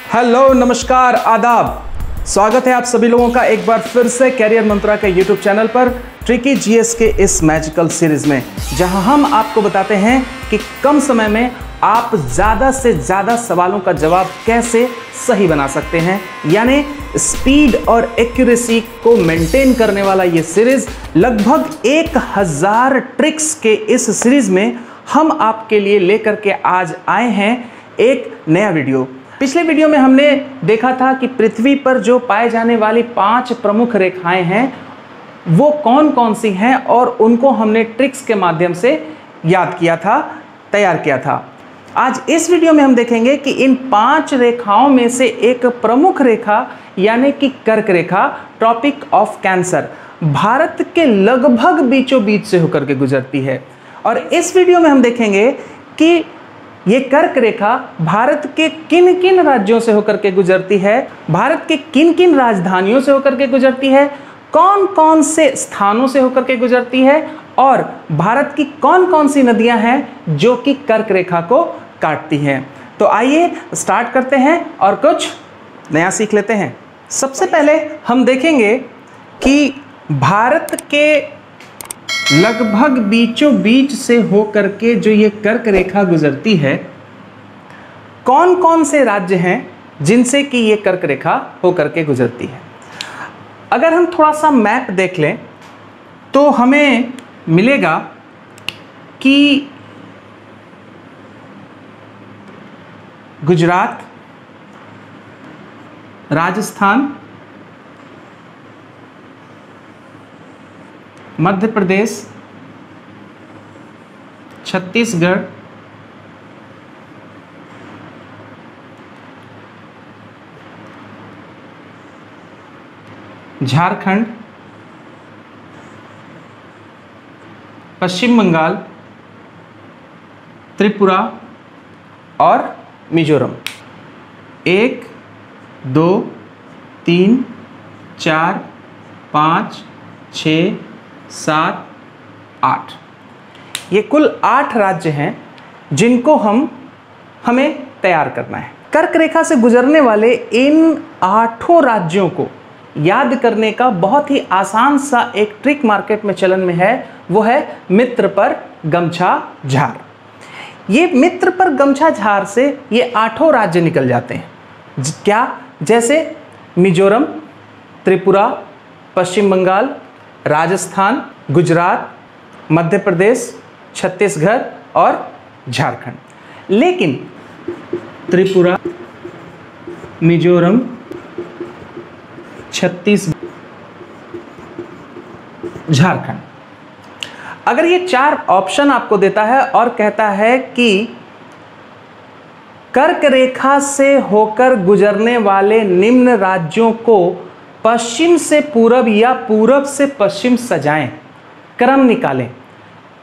Hello, नमस्कार, आदाब। स्वागत है आप सभी लोगों का एक बार फिर से कैरियर मंत्रा के यूट्यूब चैनल पर ट्रिकी जीएस के इस मैजिकल सीरीज में, जहां हम आपको बताते हैं कि कम समय में आप ज़्यादा से ज़्यादा सवालों का जवाब कैसे सही बना सकते हैं। यानी स्पीड और एक्यूरेसी को मेंटेन करने वाला ये सीरीज, लगभग 1000 ट्रिक्स के इस सीरीज में हम आपके लिए लेकर के आज आए हैं एक नया वीडियो। पिछले वीडियो में हमने देखा था कि पृथ्वी पर जो पाए जाने वाली 5 प्रमुख रेखाएं हैं वो कौन कौन सी हैं, और उनको हमने ट्रिक्स के माध्यम से याद किया था, तैयार किया था। आज इस वीडियो में हम देखेंगे कि इन 5 रेखाओं में से एक प्रमुख रेखा यानी कि कर्क रेखा, ट्रॉपिक ऑफ कैंसर, भारत के लगभग बीचों बीच से होकर के गुजरती है। और इस वीडियो में हम देखेंगे कि ये कर्क रेखा भारत के किन किन राज्यों से होकर के गुजरती है, भारत के किन किन राजधानियों से होकर के गुजरती है, कौन कौन से स्थानों से होकर के गुजरती है, और भारत की कौन कौन सी नदियां हैं जो कि कर्क रेखा को काटती हैं। तो आइए स्टार्ट करते हैं और कुछ नया सीख लेते हैं। सबसे पहले हम देखेंगे कि भारत के लगभग बीचों बीच से होकर के जो ये कर्क रेखा गुजरती है, कौन कौन से राज्य हैं जिनसे कि ये कर्क रेखा होकर के गुजरती है। अगर हम थोड़ा सा मैप देख लें तो हमें मिलेगा कि गुजरात, राजस्थान, मध्य प्रदेश, छत्तीसगढ़, झारखंड, पश्चिम बंगाल, त्रिपुरा और मिजोरम। 1, 2, 3, 4, 5, 6, 7, 8, ये कुल 8 राज्य हैं जिनको हमें तैयार करना है। कर्क रेखा से गुजरने वाले इन 8 राज्यों को याद करने का बहुत ही आसान सा एक ट्रिक मार्केट में चलन में है, वो है मित्र पर गमछा झार। ये मित्र पर गमछा झार से ये 8 राज्य निकल जाते हैं। क्या? जैसे मिजोरम, त्रिपुरा, पश्चिम बंगाल, राजस्थान, गुजरात, मध्य प्रदेश, छत्तीसगढ़ और झारखंड। लेकिन त्रिपुरा, मिजोरम, छत्तीसगढ़, झारखंड, अगर ये 4 ऑप्शन आपको देता है और कहता है कि कर्क रेखा से होकर गुजरने वाले निम्न राज्यों को पश्चिम से पूरब या पूरब से पश्चिम सजाएं, क्रम निकालें,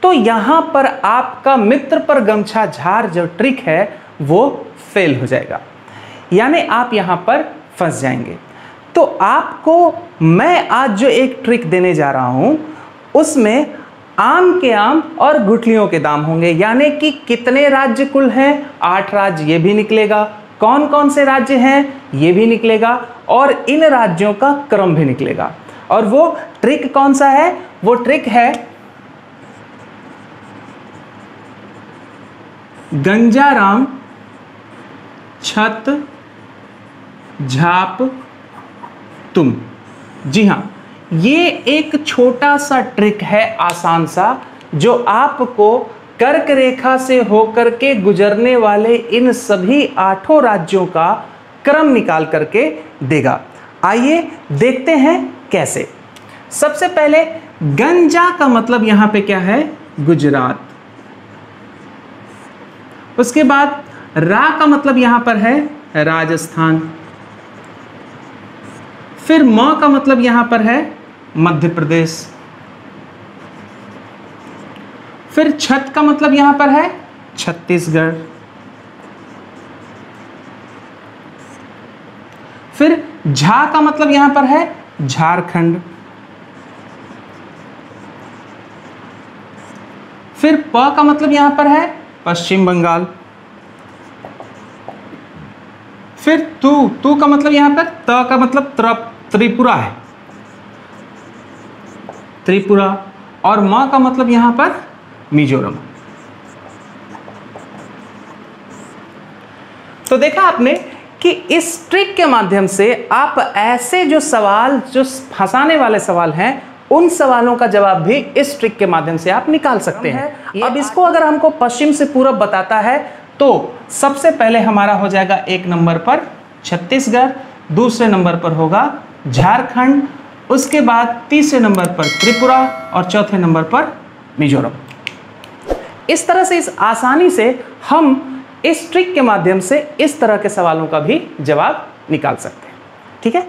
तो यहां पर आपका मित्र पर गमछा झार जो ट्रिक है वो फेल हो जाएगा, यानी आप यहां पर फंस जाएंगे। तो आपको मैं आज जो एक ट्रिक देने जा रहा हूं उसमें आम के आम और गुठलियों के दाम होंगे। यानी कि कितने राज्य कुल हैं, 8 राज्य, ये भी निकलेगा, कौन कौन से राज्य हैं ये भी निकलेगा, और इन राज्यों का क्रम भी निकलेगा। और वो ट्रिक कौन सा है? वो ट्रिक है गंजाराम छत झाप तुम। जी हां, ये एक छोटा सा ट्रिक है, आसान सा, जो आपको कर्क रेखा से होकर के गुजरने वाले इन सभी 8 राज्यों का क्रम निकाल करके देगा। आइए देखते हैं कैसे। सबसे पहले गंजा का मतलब यहां पे क्या है? गुजरात। उसके बाद रा का मतलब यहां पर है राजस्थान। फिर म का मतलब यहां पर है मध्य प्रदेश। फिर छत का मतलब यहां पर है छत्तीसगढ़। फिर झा का मतलब यहां पर है झारखंड। फिर प का मतलब यहां पर है पश्चिम बंगाल। फिर तू का मतलब यहां पर त का मतलब त्रिपुरा है, त्रिपुरा, और म का मतलब यहां पर मिजोरम। तो देखा आपने कि इस ट्रिक के माध्यम से आप ऐसे जो सवाल, जो फंसाने वाले सवाल हैं, उन सवालों का जवाब भी इस ट्रिक के माध्यम से आप निकाल सकते हैं। अब इसको अगर हमको पश्चिम से पूरब बताता है तो सबसे पहले हमारा हो जाएगा 1 नंबर पर छत्तीसगढ़, दूसरे नंबर पर होगा झारखंड, उसके बाद तीसरे नंबर पर त्रिपुरा और चौथे नंबर पर मिजोरम। इस तरह से, इस आसानी से हम इस ट्रिक के माध्यम से इस तरह के सवालों का भी जवाब निकाल सकते हैं। ठीक है,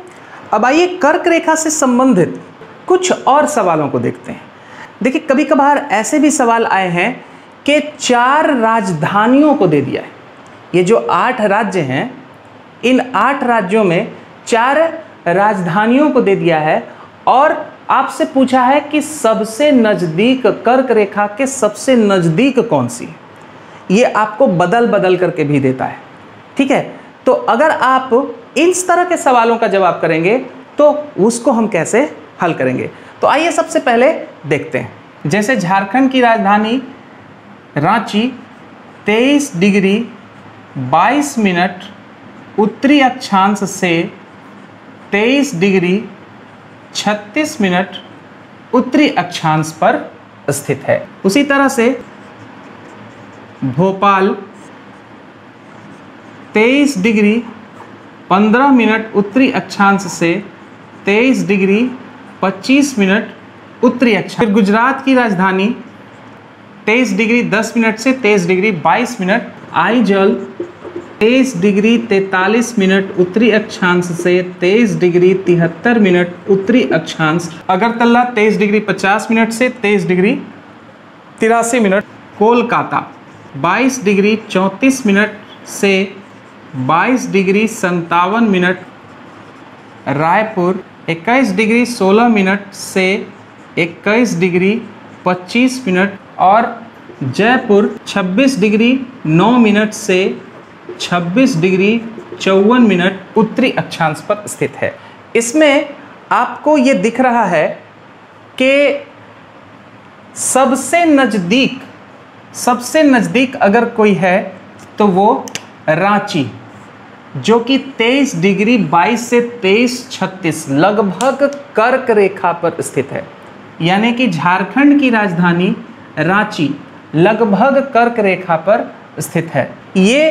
अब आइए कर्क रेखा से संबंधित कुछ और सवालों को देखते हैं। देखिए, कभी कभार ऐसे भी सवाल आए हैं कि 4 राजधानियों को दे दिया है। ये जो 8 राज्य हैं, इन 8 राज्यों में 4 राजधानियों को दे दिया है और आपसे पूछा है कि सबसे नजदीक, कर्क रेखा के सबसे नजदीक कौन सी है। ये आपको बदल बदल करके भी देता है। ठीक है, तो अगर आप इस तरह के सवालों का जवाब करेंगे तो उसको हम कैसे हल करेंगे, तो आइए सबसे पहले देखते हैं। जैसे झारखंड की राजधानी रांची 23 डिग्री 22 मिनट उत्तरी अक्षांश से 23 डिग्री 36 मिनट उत्तरी अक्षांश पर स्थित है। उसी तरह से भोपाल 23 डिग्री 15 मिनट उत्तरी अक्षांश से 23 डिग्री 25 मिनट उत्तरी अक्षांश। फिर गुजरात की राजधानी 23 डिग्री 10 मिनट से 23 degree 22 minute. Aizawl 23 degree 43 minute उत्तरी अक्षांश से 23 डिग्री 73 मिनट उत्तरी अक्षांश। अगरतला 23 डिग्री 50 मिनट से 23 degree 83 minute. Kolkata 22 degree 34 minute से 22 degree 57 minute. Raipur 21 degree 16 minute से 21 डिग्री 25 मिनट। और जयपुर 26 डिग्री 9 मिनट से 26 डिग्री 54 मिनट उत्तरी अक्षांश पर स्थित है। इसमें आपको ये दिख रहा है कि सबसे नज़दीक अगर कोई है तो वो रांची, जो कि 23 डिग्री 22 से 23:36 लगभग कर्क रेखा पर स्थित है। यानी कि झारखंड की राजधानी रांची लगभग कर्क रेखा पर स्थित है। ये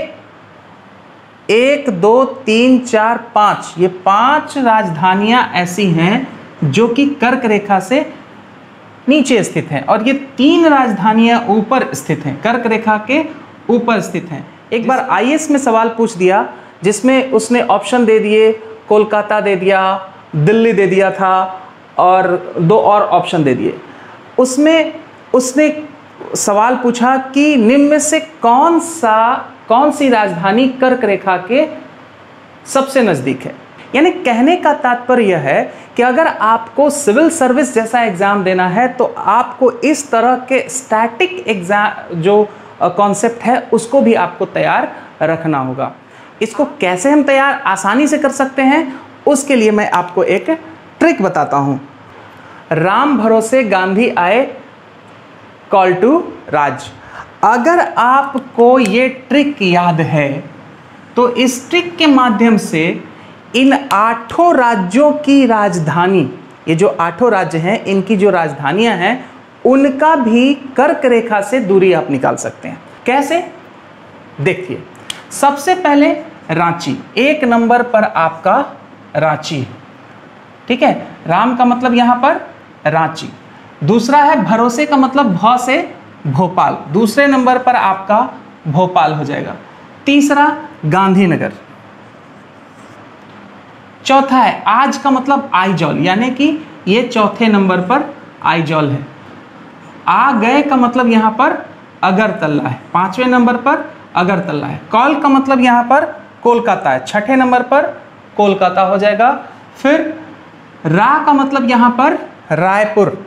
1 2 3 4 5 ये 5 राजधानियां ऐसी हैं जो कि कर्क रेखा से नीचे स्थित हैं और ये 3 राजधानियां ऊपर स्थित हैं, कर्क रेखा के ऊपर स्थित हैं। एक बार आईएएस में सवाल पूछ दिया जिसमें उसने ऑप्शन दे दिए, कोलकाता दे दिया, दिल्ली दे दिया था और 2 और ऑप्शन दे दिए। उसमें उसने सवाल पूछा कि निम्न में से कौन सी राजधानी कर्क रेखा के सबसे नज़दीक है। यानी कहने का तात्पर्य यह है कि अगर आपको सिविल सर्विस जैसा एग्जाम देना है तो आपको इस तरह के स्टैटिक एग्जाम जो कॉन्सेप्ट है उसको भी आपको तैयार रखना होगा। इसको कैसे हम तैयार आसानी से कर सकते हैं, उसके लिए मैं आपको एक ट्रिक बताता हूं। राम भरोसे गांधी आए, कॉल टू राज। अगर आपको ये ट्रिक याद है तो इस ट्रिक के माध्यम से इन 8 राज्यों की राजधानी, ये जो 8 राज्य हैं इनकी जो राजधानियां हैं उनका भी कर्क रेखा से दूरी आप निकाल सकते हैं। कैसे, देखिए। सबसे पहले रांची, 1 नंबर पर आपका रांची, ठीक है, राम का मतलब यहां पर रांची। दूसरा है भरोसे का मतलब भ से भोपाल, दूसरे नंबर पर आपका भोपाल हो जाएगा। तीसरा गांधीनगर। चौथा है आज का मतलब आइजॉल, यानी कि ये चौथे नंबर पर आइजॉल है। आ गए का मतलब यहां पर अगरतला है, 5वें नंबर पर अगरतला है। कॉल का मतलब यहां पर कोलकाता है, 6ठे नंबर पर कोलकाता हो जाएगा। फिर रा का मतलब यहां पर रायपुर,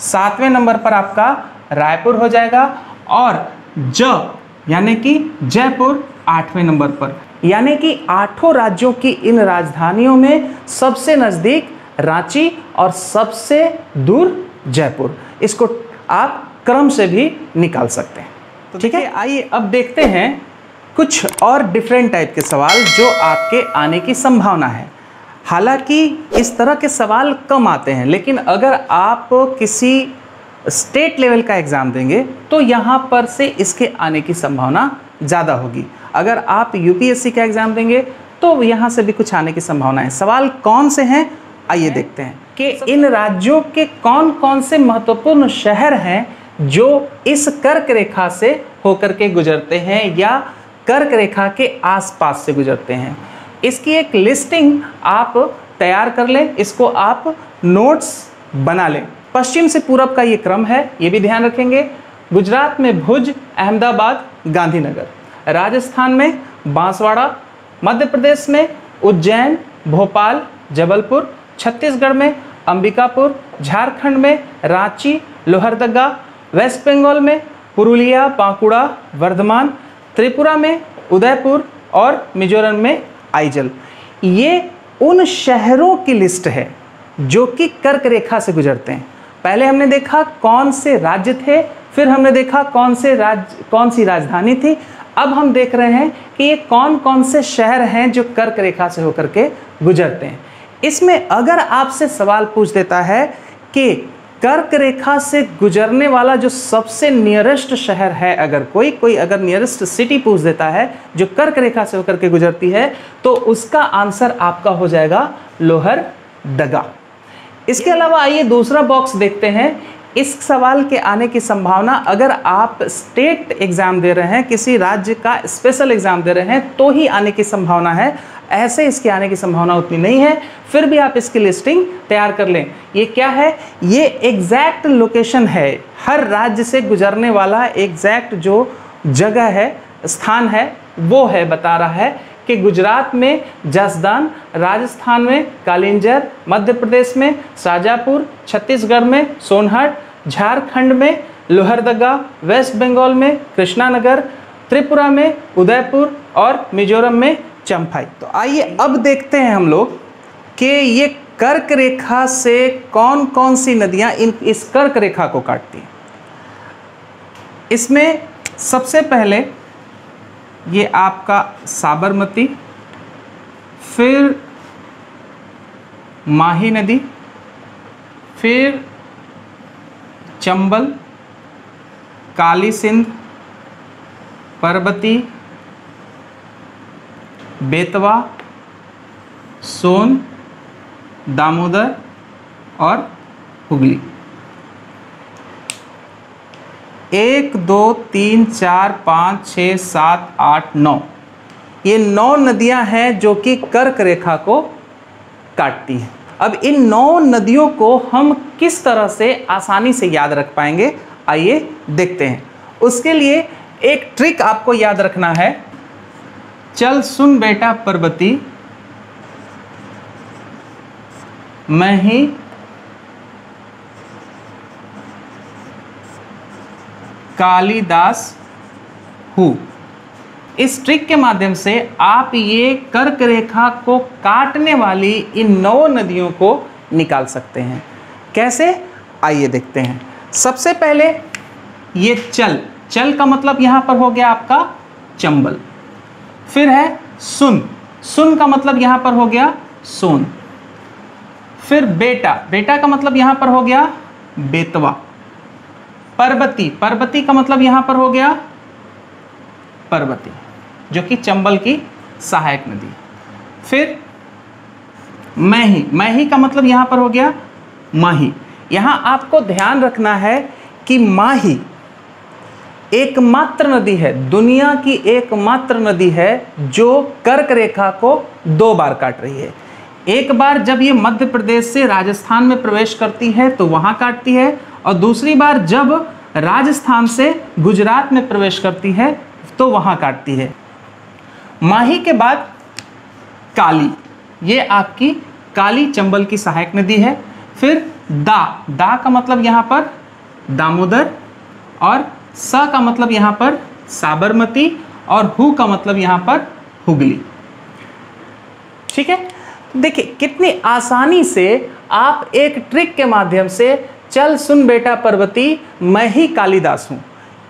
7वें नंबर पर आपका रायपुर हो जाएगा। और ज यानी कि जयपुर 8वें नंबर पर, यानी कि 8 राज्यों की इन राजधानियों में सबसे नज़दीक रांची और सबसे दूर जयपुर। इसको आप क्रम से भी निकाल सकते हैं। तो ठीक है, आइए अब देखते हैं कुछ और डिफरेंट टाइप के सवाल जो आपके आने की संभावना है। हालांकि इस तरह के सवाल कम आते हैं, लेकिन अगर आप किसी स्टेट लेवल का एग्ज़ाम देंगे तो यहाँ पर से इसके आने की संभावना ज़्यादा होगी। अगर आप यूपीएससी का एग्ज़ाम देंगे तो यहाँ से भी कुछ आने की संभावना है। सवाल कौन से हैं, आइए देखते हैं कि इन राज्यों के कौन कौन से महत्वपूर्ण शहर हैं जो इस कर्क रेखा से होकर के गुजरते हैं या कर्क रेखा के आसपास से गुजरते हैं। इसकी एक लिस्टिंग आप तैयार कर लें, इसको आप नोट्स बना लें। पश्चिम से पूरब का ये क्रम है, ये भी ध्यान रखेंगे। गुजरात में भुज, अहमदाबाद, गांधीनगर, राजस्थान में बांसवाड़ा, मध्य प्रदेश में उज्जैन, भोपाल, जबलपुर, छत्तीसगढ़ में अंबिकापुर, झारखंड में रांची, लोहरदगा, वेस्ट बंगाल में पुरुलिया, बांकुड़ा, वर्धमान, त्रिपुरा में उदयपुर और मिजोरम में आइजल। ये उन शहरों की लिस्ट है जो कि कर्क रेखा से गुजरते हैं। पहले हमने देखा कौन से राज्य थे, फिर हमने देखा कौन सी राजधानी थी। अब हम देख रहे हैं कि ये कौन कौन से शहर हैं जो कर्क रेखा से होकर के गुजरते हैं। इसमें अगर आपसे सवाल पूछ देता है कि कर्क रेखा से गुजरने वाला जो सबसे नियरेस्ट शहर है, अगर कोई अगर नियरेस्ट सिटी पूछ देता है जो कर्क रेखा से होकर के गुजरती है, तो उसका आंसर आपका हो जाएगा लोहरदगा। इसके अलावा आइए दूसरा बॉक्स देखते हैं। इस सवाल के आने की संभावना, अगर आप स्टेट एग्जाम दे रहे हैं, किसी राज्य का स्पेशल एग्जाम दे रहे हैं, तो ही आने की संभावना है। ऐसे इसके आने की संभावना उतनी नहीं है, फिर भी आप इसकी लिस्टिंग तैयार कर लें। ये क्या है? ये एग्जैक्ट लोकेशन है, हर राज्य से गुजरने वाला एग्जैक्ट जो जगह है, स्थान है, वो है, बता रहा है कि गुजरात में जसदान, राजस्थान में कालिंजर, मध्य प्रदेश में शाजापुर, छत्तीसगढ़ में सोनहट, झारखंड में लोहरदगा, वेस्ट बंगाल में कृष्णानगर, त्रिपुरा में उदयपुर और मिजोरम में चंफाई। तो आइए अब देखते हैं हम लोग कि ये कर्क रेखा से कौन कौन सी नदियां इस कर्क रेखा को काटती हैं। इसमें सबसे पहले ये आपका साबरमती, फिर माही नदी, फिर चंबल, काली सिंध, परबती, बेतवा, सोन, दामोदर और हुगली। 1 2 3 4 5 6 7 8 9, ये 9 नदियां हैं जो कि कर्क रेखा को काटती हैं। अब इन 9 नदियों को हम किस तरह से आसानी से याद रख पाएंगे, आइए देखते हैं। उसके लिए एक ट्रिक आपको याद रखना है। चल सुन बेटा परबती, मैं ही कालिदास हूं। इस ट्रिक के माध्यम से आप ये कर्क रेखा को काटने वाली इन 9 नदियों को निकाल सकते हैं। कैसे, आइए देखते हैं। सबसे पहले ये चल का मतलब यहां पर हो गया आपका चंबल। फिर है सुन का मतलब यहां पर हो गया सोन। फिर बेटा का मतलब यहां पर हो गया बेतवा। परबती का मतलब यहां पर हो गया परबती, जो कि चंबल की सहायक नदी। फिर मैही का मतलब यहां पर हो गया माही। यहां आपको ध्यान रखना है कि माही एकमात्र नदी है, दुनिया की एकमात्र नदी है जो कर्क रेखा को 2 बार काट रही है। एक बार जब ये मध्य प्रदेश से राजस्थान में प्रवेश करती है तो वहां काटती है, और दूसरी बार जब राजस्थान से गुजरात में प्रवेश करती है तो वहां काटती है। माही के बाद काली, ये आपकी काली चंबल की सहायक नदी है। फिर दा का मतलब यहां पर दामोदर, और सा का मतलब यहां पर साबरमती, और हु का मतलब यहां पर हुगली। ठीक है, देखिए कितनी आसानी से आप एक ट्रिक के माध्यम से चल सुन बेटा पर्वती मैं ही कालिदास हूं,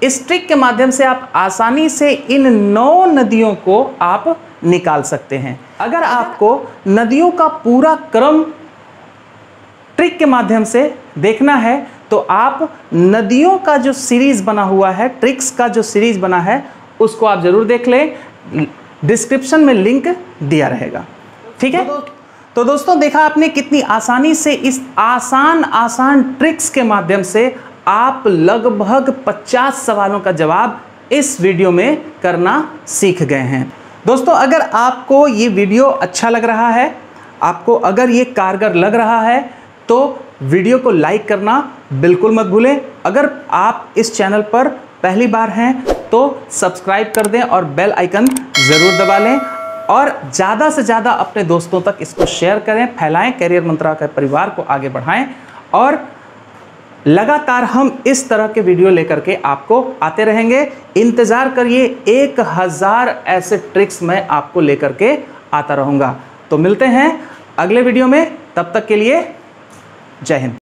इस ट्रिक के माध्यम से आप आसानी से इन 9 नदियों को आप निकाल सकते हैं। अगर आपको नदियों का पूरा क्रम ट्रिक के माध्यम से देखना है तो आप नदियों का जो सीरीज बना हुआ है, ट्रिक्स का जो सीरीज बना है, उसको आप जरूर देख लें, डिस्क्रिप्शन में लिंक दिया रहेगा। ठीक है, तो दोस्तों देखा आपने कितनी आसानी से इस आसान ट्रिक्स के माध्यम से आप लगभग 50 सवालों का जवाब इस वीडियो में करना सीख गए हैं। दोस्तों अगर आपको ये वीडियो अच्छा लग रहा है, आपको अगर ये कारगर लग रहा है, तो वीडियो को लाइक करना बिल्कुल मत भूलें। अगर आप इस चैनल पर पहली बार हैं तो सब्सक्राइब कर दें और बेल आइकन ज़रूर दबा लें और ज़्यादा से ज़्यादा अपने दोस्तों तक इसको शेयर करें, फैलाएं, कैरियर मंत्रा के परिवार को आगे बढ़ाएं और लगातार हम इस तरह के वीडियो लेकर के आपको आते रहेंगे। इंतज़ार करिए, 1000 ऐसे ट्रिक्स मैं आपको लेकर के आता रहूँगा। तो मिलते हैं अगले वीडियो में, तब तक के लिए जय हिंद।